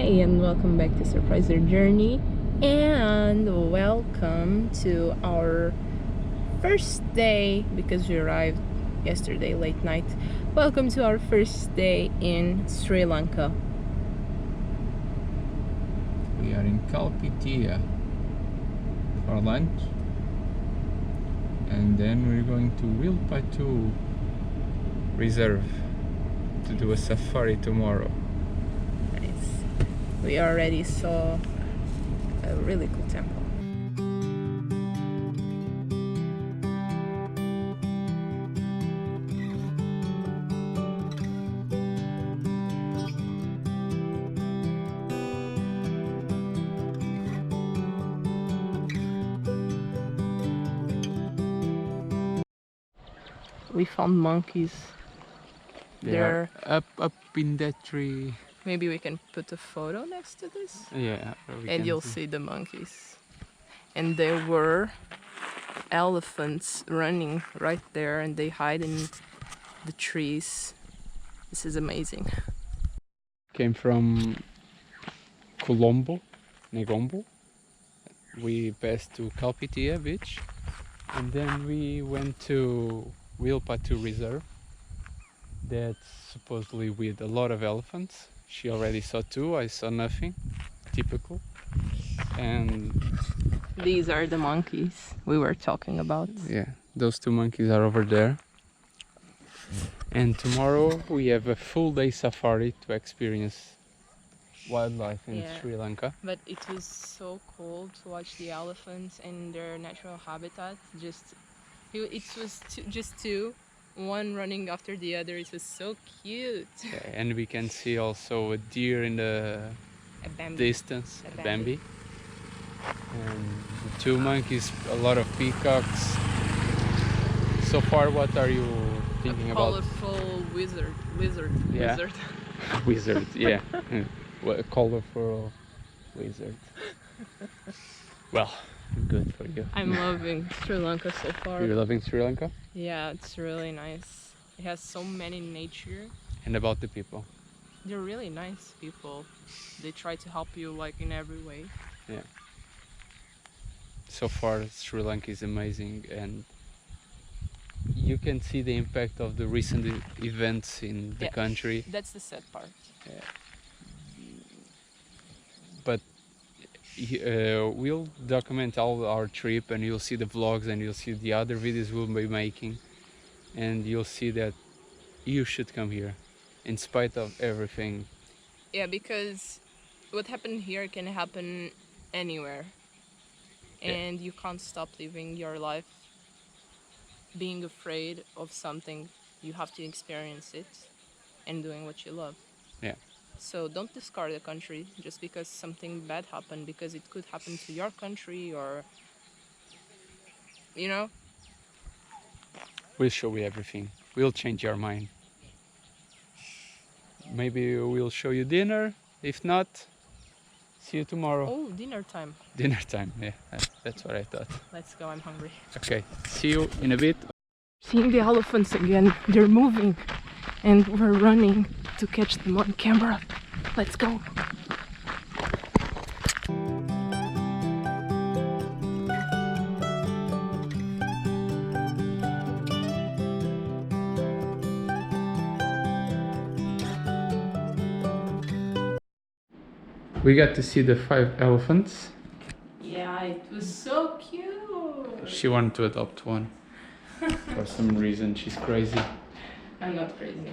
and welcome back to Surpriser Journey, and welcome to our first day, because we arrived yesterday late night. Welcome to our first day in Sri Lanka. We are in Kalpitia for lunch, and then we're going to Wilpattu Reserve to do a safari tomorrow. We already saw a really cool temple. We found monkeys. They're up in that tree. Maybe we can put a photo next to this? Yeah, and you'll see the monkeys. And there were elephants running right there, and they hide in the trees. This is amazing. Came from Colombo, Negombo. We passed to Kalpitia beach, and then we went to Wilpattu Reserve. That's supposedly with a lot of elephants. She already saw two, I saw nothing. Typical. And these are the monkeys we were talking about. Yeah, those two monkeys are over there. And tomorrow we have a full day safari to experience wildlife in Sri Lanka. But it was so cool to watch the elephants in their natural habitat. It was just two. One running after the other. It was so cute. Yeah, and we can see also a deer in the distance, a Bambi. And the two monkeys, a lot of peacocks. So far, what are you thinking about? Colorful wizard. Yeah. Wizard. Wizard, yeah. What a colorful wizard. Well, good for you. I'm loving Sri Lanka so far. You're loving Sri Lanka? Yeah, it's really nice. It has so many nature. And about the people? They're really nice people. They try to help you like in every way. Yeah. So far Sri Lanka is amazing, and you can see the impact of the recent events in the country. That's the sad part. Yeah. But we'll document all our trip, and you'll see the vlogs, and you'll see the other videos we'll be making, and you'll see that you should come here in spite of everything. Yeah, because what happened here can happen anywhere, and you can't stop living your life being afraid of something. You have to experience it and doing what you love. Yeah. So don't discard a country just because something bad happened, because it could happen to your country, or, you know? We'll show you everything. We'll change your mind. Maybe we'll show you dinner. If not, see you tomorrow. Oh, dinner time. Dinner time, yeah. That's what I thought. Let's go, I'm hungry. Okay, see you in a bit. Seeing the elephants again. They're moving, and we're running to catch them on camera. Let's go. We got to see the 5 elephants. Yeah, it was so cute. She wanted to adopt one. For some reason, she's crazy. I'm not crazy.